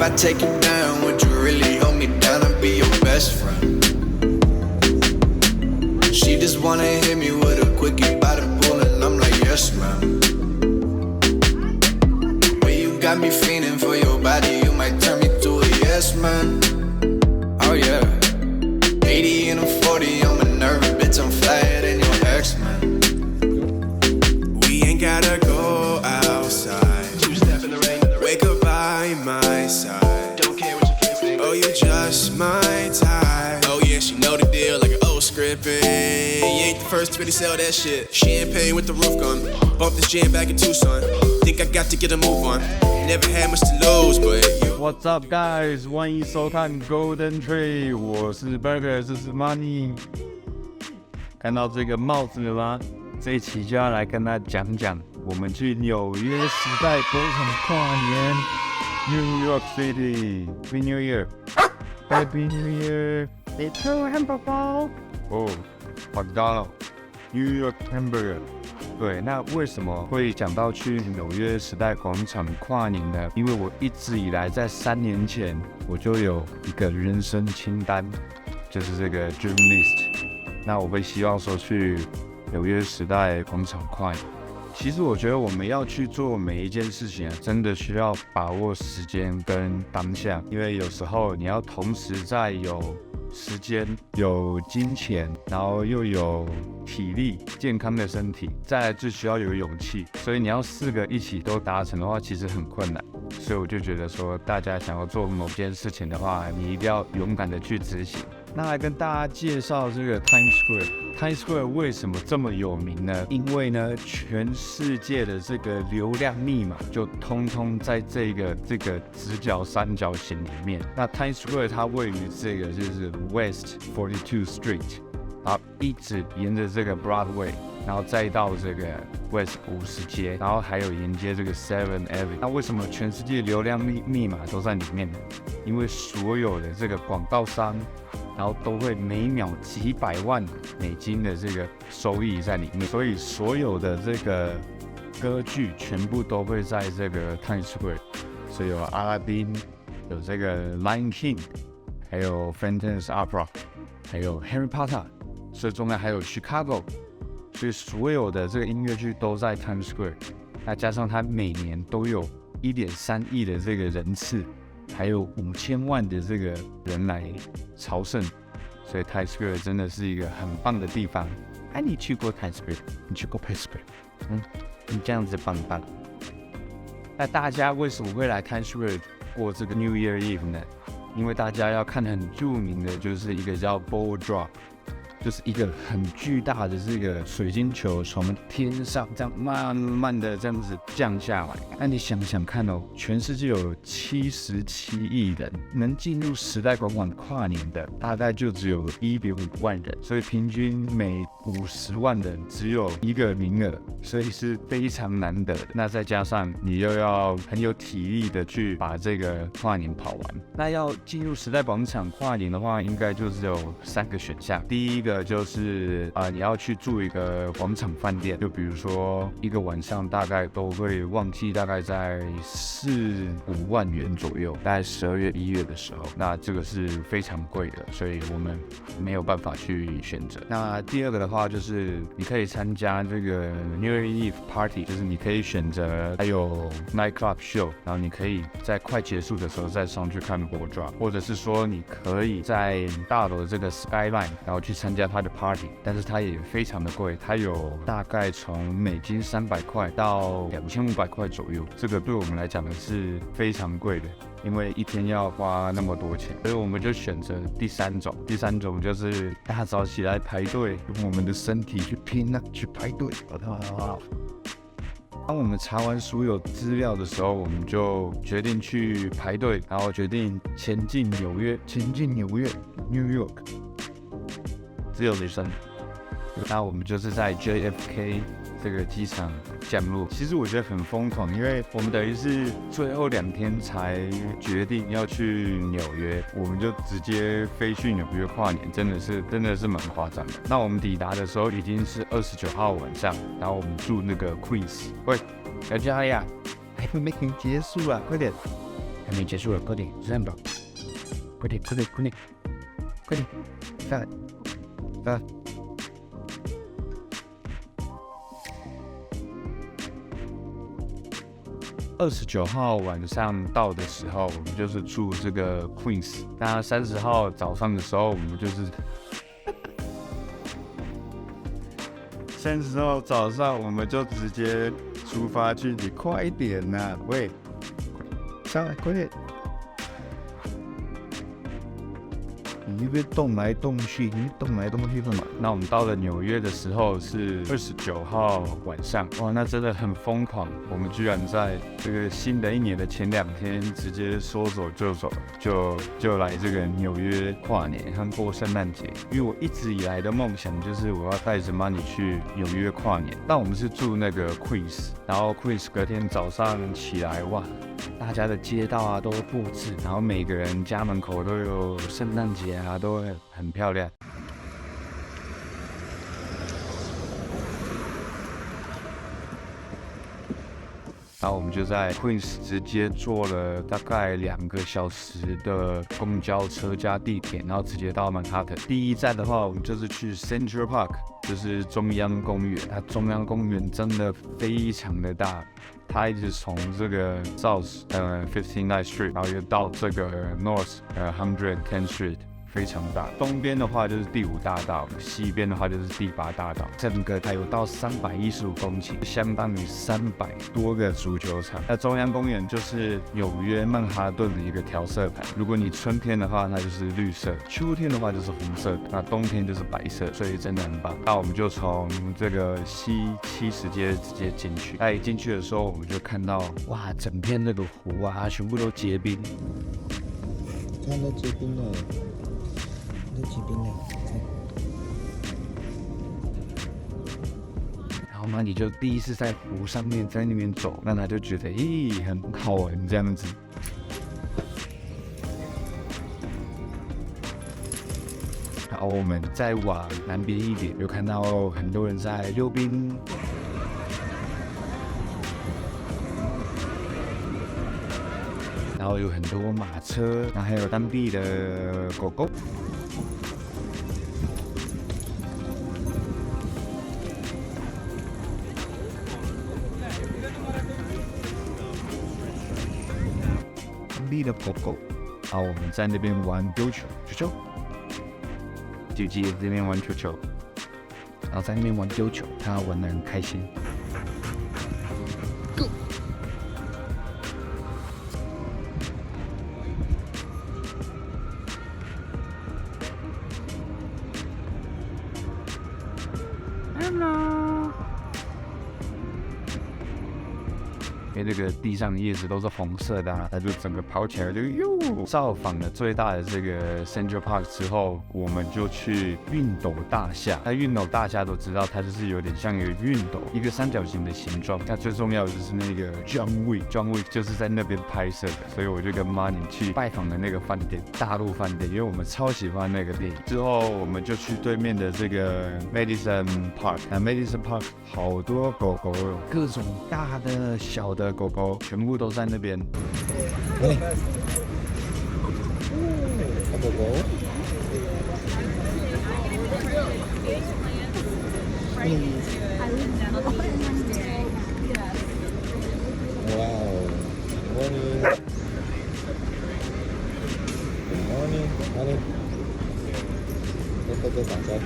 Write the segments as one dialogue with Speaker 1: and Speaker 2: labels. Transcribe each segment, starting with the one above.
Speaker 1: I take you down, would you really hold me down and be your best friend? She just wanna hit me with a quickie by the pool, and I'm like, yes, ma'am. Way you got me feeling for your body, you might turn me to a yes, man. Oh yeah. 80 and I'm 40, I'm a nervous bitch, I'm flyer than your ex, man. We ain't gotta go outside. Two-step in the rain, wake up by my side. Don't care what your friends think. Oh, you just my type. Oh yeah, she know the deal like an old script. You ain't the first to really sell that shit. Champagne with the roof gone. Bump this jam back in Tucson. Think I got to get a move on. Never had much to lose, but you.
Speaker 2: What's up, guys？ 欢迎收看 Golden Tree， 我是 Burger， 这是 Money。看到这个帽子了吗？这一期就要来跟大家讲讲我们去纽约时代广场跨年。New York City, Happy New Year, Happy New Year, Little Hamburger。哦，麦当劳 New York Hamburger。对，那为什么会讲到去纽约时代广场跨年呢？因为我一直以来在3年前我就有一个人生清单，就是这个 dream list。那我会希望说去纽约时代广场跨年。其实我觉得我们要去做每一件事情真的需要把握时间跟当下，因为有时候你要同时在有时间、有金钱，然后又有体力、健康的身体，再来最需要有勇气。所以你要4个一起都达成的话，其实很困难。所以我就觉得说，大家想要做某件事情的话，你一定要勇敢的去执行。那来跟大家介绍这个 Times Square。Times Square 为什么这么有名呢？因为呢，全世界的这个流量密码就通通在这个直角三角形里面。那 Times Square 它位于这个就是 West 42th Street， 然后一直沿着这个 Broadway， 然后再到这个 West 50街，然后还有沿接这个 7th Avenue。那为什么全世界流量密码都在里面呢？因为所有的这个广告商，然后都会每秒几百万美金的这个收益在里面，所以所有的这个歌剧全部都会在这个 Times Square， 所以有阿拉丁，有这个 Lion King， 还有 Phantom's Opera， 还有 Harry Potter， 最重要还有 Chicago， 所以所有的这个音乐剧都在 Times Square。那加上它每年都有1.3亿的这个人次，还有5000万的这个人来朝圣，所以 Times Square 真的是一个很棒的地方。哎，你去过 Times Square？ 你去过 Pittsburgh？ 你这样子棒棒。那大家为什么会来 Times Square 过这个 New Year Eve 呢？因为大家要看很著名的就是一个叫 Ball Drop， 就是一个很巨大的这个水晶球从天上这样慢慢的这样子降下来。那你想想看哦，全世界有77亿人，能进入时代广场跨年的大概就只有1.5万人，所以平均每50万人只有1个名额，所以是非常难得的。那再加上你又要很有体力的去把这个跨年跑完。那要进入时代广场跨年的话，应该就只有3个选项。第一个就是你要去住一个广场饭店，就比如说一个晚上大概都会旺季，大概在4-5万元左右，大概12月1月的时候，那这个是非常贵的，所以我们没有办法去选择。那第二个的话就是你可以参加这个 New Year Eve Party， 就是你可以选择还有 nightclub show， 然后你可以在快结束的时候再上去看 ball drop， 或者是说你可以在大楼的这个 skyline， 然后去参加它的 party， 但是它也非常的贵，它有大概从美金300块到2500块左右，这个对我们来讲的是非常贵的，因为一天要花那么多钱，所以我们就选择第三种就是大早起来排队，用我们的身体去拼去排队。当我们查完所有资料的时候，我们就决定去排队，然后决定前进纽约 New York， 自由女神。那我们就是在 JFK 这个机场降落。其实我觉得很疯狂，因为我们等于是最后2天才决定要去纽约，我们就直接飞去纽约跨年，真的是蛮夸张的。那我们抵达的时候已经是29号晚上，然后我们住那个 Queens。喂，小家呀，还没结束啊，快点！还没结束了，快点 ，Zambo， 快点，快，29号晚上到的时候，我们就是住这个 Queens。那30号早上的时候，我们就是30号早上我们就直接出发去。你快一点呐、喂，上来，快点！你那边动来动去，你动来动去干嘛？那我们到了纽约的时候是29号晚上，哇，那真的很疯狂。我们居然在这个新的一年的前2天，直接说走就走，就来这个纽约跨年和过圣诞节。因为我一直以来的梦想就是我要带着 Money 去纽约跨年。但我们是住那个 Queens， 然后 Queens 隔天早上起来，哇！大家的街道啊都布置，然后每个人家门口都有圣诞节啊，都很漂亮。然后我们就在 Queens 直接坐了大概2个小时的公交车加地铁，然后直接到曼哈顿。第一站的话，我们就是去 Central Park， 就是中央公园。它中央公园真的非常的大，它一直从这个 South 59th Street， 然后又到这个 North 110th Street。非常大，东边的话就是第5大道，西边的话就是第8大道，整个它有到315公顷，相当于300多个足球场。那中央公园就是纽约曼哈顿的一个调色盘，如果你春天的话，那就是绿色；秋天的话就是红色，那冬天就是白色，所以真的很棒。那我们就从这个西70街直接进去，那一进去的时候，我们就看到哇，整片那个湖啊，全部都结冰，
Speaker 3: 看到结冰了。结冰了，
Speaker 2: 然后嘛，你就第一次在湖上面在那边走，那他就觉得咦很好玩这样子。然后我们再往南边一点，就看到很多人在溜冰。然后有很多马车，然后还有当地的狗狗。当地的狗狗。然后我们在那边玩丢球，就在这边玩球，然后在那边玩丢球，他玩得很开心。因为这个地上的叶子都是红色的、啊，它就整个跑起来就哟。造访了最大的这个 Central Park 之后，我们就去熨斗大厦。那熨斗大厦都知道，它就是有点像一个熨斗，一个三角形的形状。那最重要的就是那个 John Wick 就是在那边拍摄的，所以我就跟 Money 去拜访的那个饭店，大陆饭店，因为我们超喜欢那个电影。之后我们就去对面的这个 Madison Park， 那 Madison Park 好多狗狗有各种大的、小的。狗狗全部都在那边。
Speaker 3: 狗狗。哇哦 ，Good morning， 都打招呼。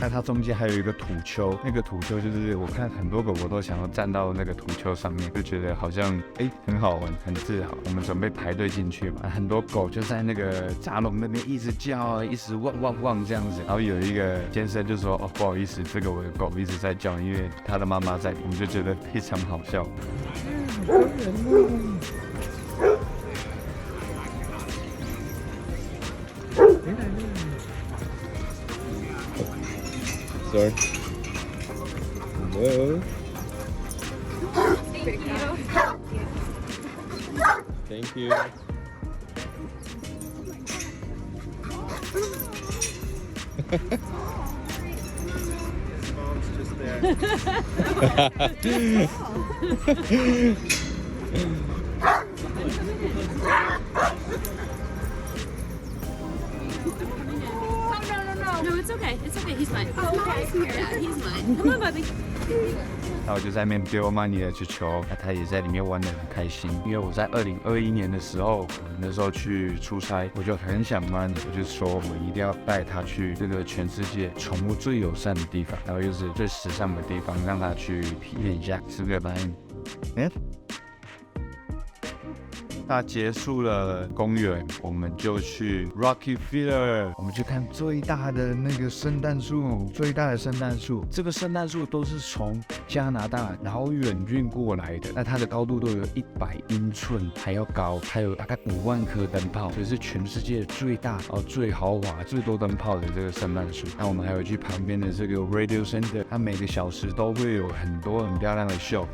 Speaker 2: 那它中间还有一个土丘，那个土丘就是我看很多狗狗都想要站到那个土丘上面，就觉得好像很好玩，很自豪。我们准备排队进去嘛，很多狗就在那个闸笼那边一直叫，一直汪这样子。然后有一个先生就说：“哦，不好意思，这个我的狗一直在叫，因为他的妈妈在。”我们就觉得非常好笑。
Speaker 3: Sorry. Hello. Thank you.
Speaker 4: Mom's just No, it's okay. It's okay. He's mine. Oh, okay. Yeah, he's mine. Come on, Bobby.
Speaker 2: 然后我就在那边丢 money 的去球，那他也在里面玩得很开心。因为我在2021年的时候，那时候去出差，我就很想 money， 我就说我一定要带他去这个全世界宠物最友善的地方，然后又是最时尚的地方，让他去体验一下，是不是？那结束了公园，我们就去 Rockefeller， 我们去看最大的那个圣诞树，最大的圣诞树。这个圣诞树都是从加拿大然后远运过来的，那它的高度都有100英寸还要高，还有大概5万颗灯泡，所以是全世界最大、最豪华、最多灯泡的这个圣诞树。那我们还有去旁边的这个 Radio Center， 它每个小时都会有很多很漂亮的秀。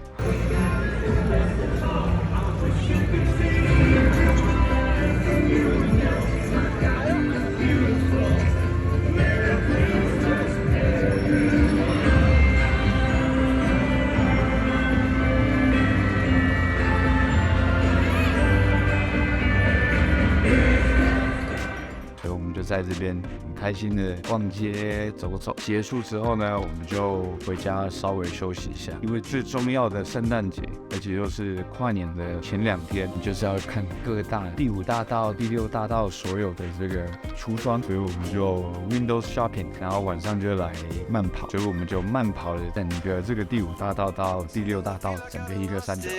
Speaker 2: 在这边很开心的逛街走走，结束之后呢，我们就回家稍微休息一下，因为最重要的圣诞节，而且又是跨年的前2天，你就是要看各大第5大道、第6大道所有的这个橱窗，所以我们就 Windows Shopping， 然后晚上就来慢跑，所以我们就慢跑了整个这个第5大道到第6大道整个一个3角。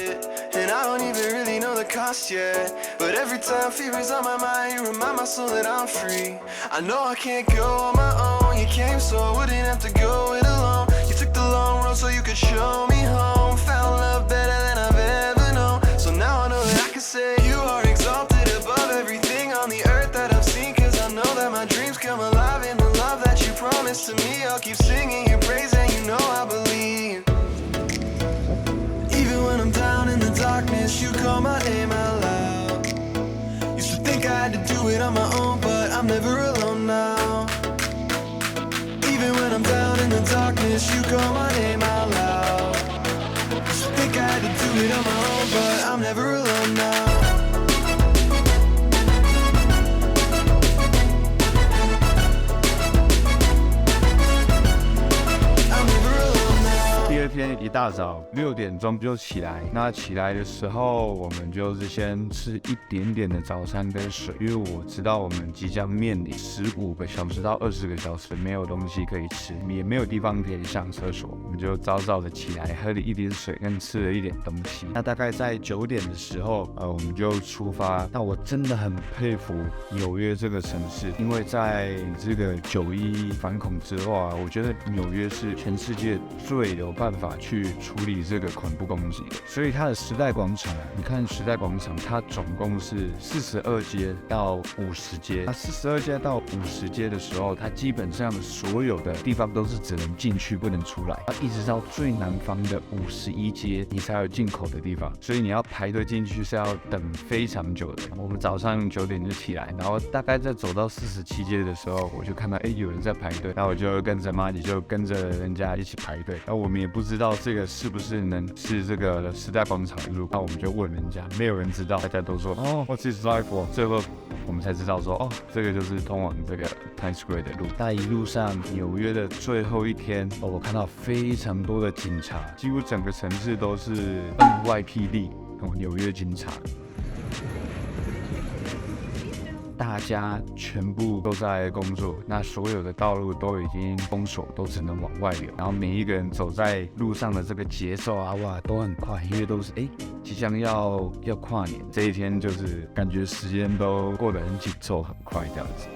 Speaker 1: And I don't even really know the cost yet. But every time fever's on my mind, you remind my soul that I'm free. I know I can't go on my own. You came so I wouldn't have to go it alone. You took the long road so you could show me home. Found love better than I've ever known. So now I know that I can say you are exalted above everything on the earth that I've seen. Cause I know that my dreams come alive in the love that you promised to me. I'll keep singing your praise and you know I believe. Even when I'm down in the darkness, you call my name out loud. Used to think I had to do it on my own, but I'm never alone now. Even when I'm down in the darkness, you call my name out loud. Used to think I had to do it on my own, but I'm never alone now.
Speaker 2: 第2天一大早6点钟就起来，那起来的时候，我们就是先吃一点点的早餐跟水，因为我知道我们即将面临15个小时到20个小时没有东西可以吃，也没有地方可以上厕所，我们就早早的起来，喝了一点水跟吃了一点东西。那大概在9点的时候，我们就出发。那我真的很佩服纽约这个城市，因为在这个9/11反恐之后啊，我觉得纽约是全世界最有办法去处理这个恐怖攻击的。所以它的时代广场，你看时代广场，它总共是42街到50街。它42街到50街的时候，它基本上所有的地方都是只能进去不能出来，一直到最南方的51街，你才有进口的地方。所以你要排队进去是要等非常久的。我们早上9点就起来，然后大概在走到47街的时候，我就看到有人在排队，然后我就跟着妈咪就跟着人家一起排队。然后我们也不知道这个是不是是这个时代广场的路，那我们就问人家，没有人知道，大家都说What's this like for？ 最后我们才知道说这个就是通往这个 Times Square 的路。在一路上纽约的最后一天，我看到非常多的警察，几乎整个城市都是 NYPD 纽约警察。大家全部都在工作，那所有的道路都已经封锁，都只能往外流。然后每一个人走在路上的这个节奏啊，哇，都很快，因为都是即将要跨年，这一天就是感觉时间都过得很紧凑，很快这样子。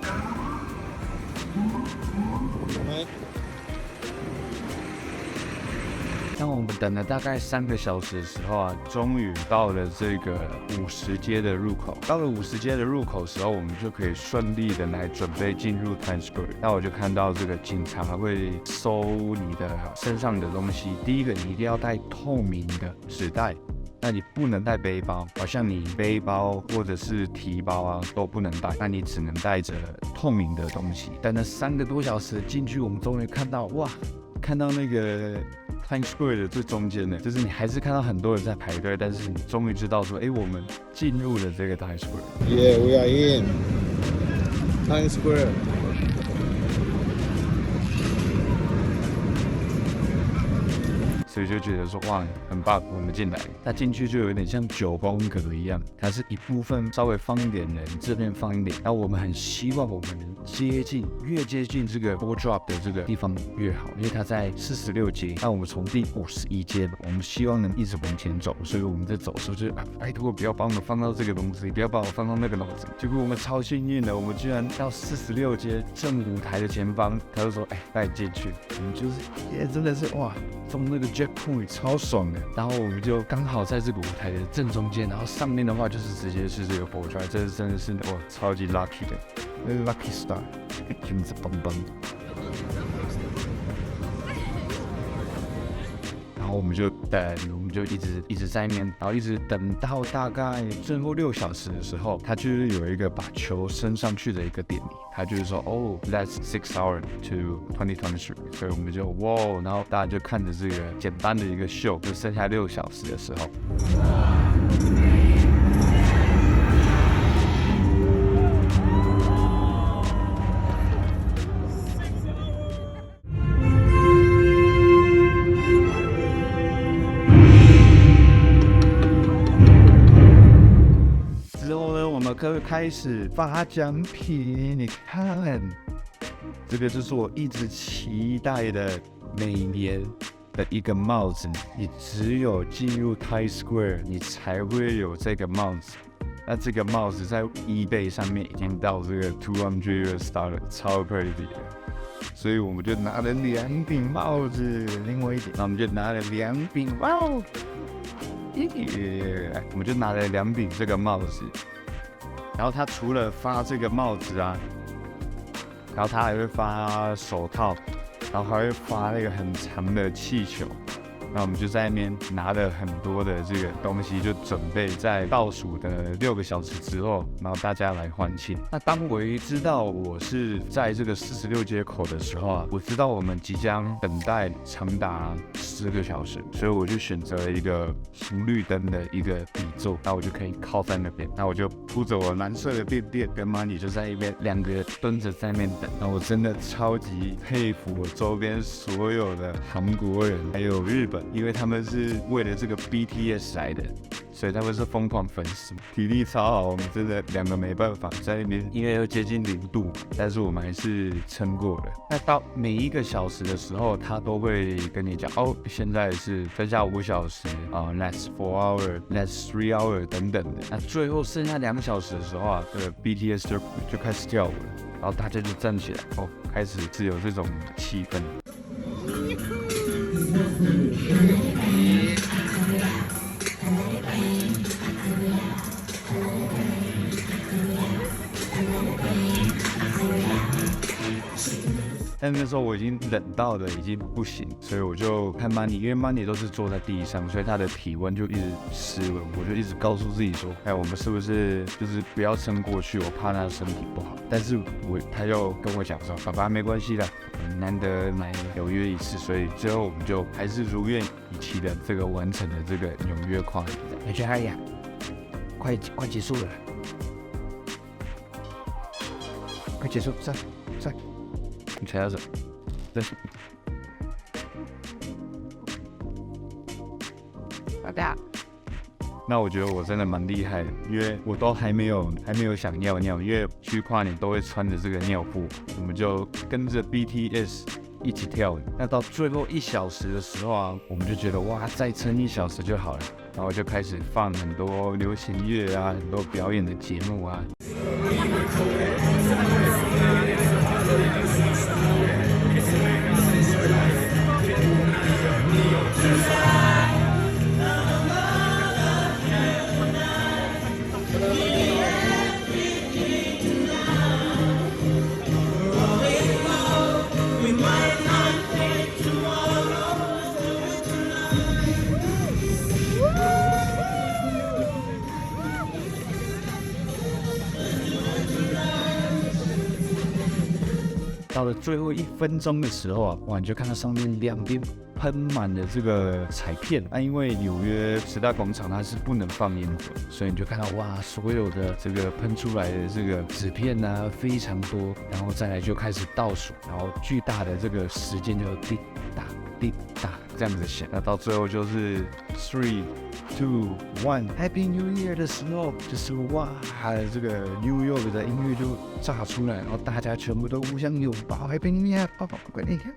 Speaker 2: 当我们等了大概3个小时的时候啊，终于到了这个50街的入口。到了50街的入口的时候，我们就可以顺利的来准备进入 Times Square。那我就看到这个警察会收你的身上的东西。第一个，你一定要带透明的纸袋。那你不能带背包，好像你背包或者是提包啊都不能带，那你只能带着透明的东西。等了3个多小时进去，我们终于看到哇，看到那个 Times Square 的最中间的，就是你还是看到很多人在排队，但是你终于知道说，我们进入了这个 Times Square。
Speaker 3: Yeah, we are in Times Square.
Speaker 2: 所以就觉得说哇，很棒，我们进来。它进去就有点像9宫格一样，它是一部分稍微放一点人，这边放一点。然后我们很希望我们能越接近这个 ball drop 的这个地方越好，因为它在46街，那我们从第51街，我们希望能一直往前走。所以我们在走的时候就拜托不要把我们放到这个东西，不要把我放到那个东西。结果我们超幸运的，我们居然到46街正舞台的前方，他就说带你进去。我们就是真的是哇，从那个 checkpoint 超爽的，然后我们就刚好在这个舞台的正中间，然后上面的话就是直接是这个 ball drop， 这真的是哇超级 lucky 的 lucky star， 真是棒棒。然后我们就等，我们就一直在那边，然后一直等到大概最后6小时的时候，他就是有一个把球升上去的一个典礼，他就是说that's 6 hours to 2023，所以我们就哇，然后大家就看着这个简单的一个秀，就剩下6小时的时候。可以开始发奖品，你看，这个就是我一直期待的每年的一个帽子。你只有进入 Times Square， 你才会有这个帽子。那这个帽子在 eBay 上面已经到这个$200 了，超 crazy 的。所以我们就拿了2顶帽子，另外一顶，那我们就拿了2顶，哇哦，我们就拿了2顶这个帽子。然后他除了发这个帽子啊，然后他还会发手套，然后还会发那个很长的气球。那我们就在那边拿了很多的这个东西，就准备在倒数的6个小时之后，然后大家来欢庆。那当我一知道我是在这个46街口的时候啊，我知道我们即将等待长达10个小时，所以我就选择了一个红绿灯的一个底座，那我就可以靠在那边。那我就铺着我蓝色的便便跟 Money 就在一边2个蹲着在那边等。那我真的超级佩服我周边所有的韩国人还有日本。因为他们是为了这个 BTS 来的，所以他们是疯狂粉丝，体力超好。我们真的2个没办法在那边，因为又接近0度，但是我们还是撑过了。那到每一个小时的时候，他都会跟你讲现在是剩下5小时，last 4 hour， last 3 hour 等等的。那最后剩下2小时的时候啊，这个 BTS 就开始跳舞了，然后大家就站起来，开始是有这种气氛。但那时候我已经冷到了已经不行，所以我就看 Money， 因为 Money 都是坐在地上，所以他的体温就一直失温，我就一直告诉自己说，我们是不是就是不要撑过去，我怕他身体不好。但是他又跟我讲说，爸爸没关系的，难得来纽约一次，所以最后我们就还是如愿以偿的这个完成了这个纽约跨年。而且呀，快结束了，快结束，在。你踩到什么？那我觉得我真的蛮厉害的，因为我都还没有想尿尿，因为去跨年都会穿着这个尿布，我们就跟着 BTS 一起跳舞。那到最后1小时的时候啊，我们就觉得哇，再撑1小时就好了，然后就开始放很多流行乐啊，很多表演的节目啊。到了最后1分钟的时候啊，哇，你就看到上面两边喷满了这个彩片啊，因为纽约10大广场它是不能放烟火，所以你就看到哇，所有的这个喷出来的这个纸片啊非常多，然后再来就开始倒数，然后巨大的这个时间就滴答滴答这样子响，那到最后就是3、2、1，Happy New Year 的时候，就是哇，这个 New York 的音乐就炸出来，然后大家全部都互相拥抱，Happy New Year，宝宝，快点看。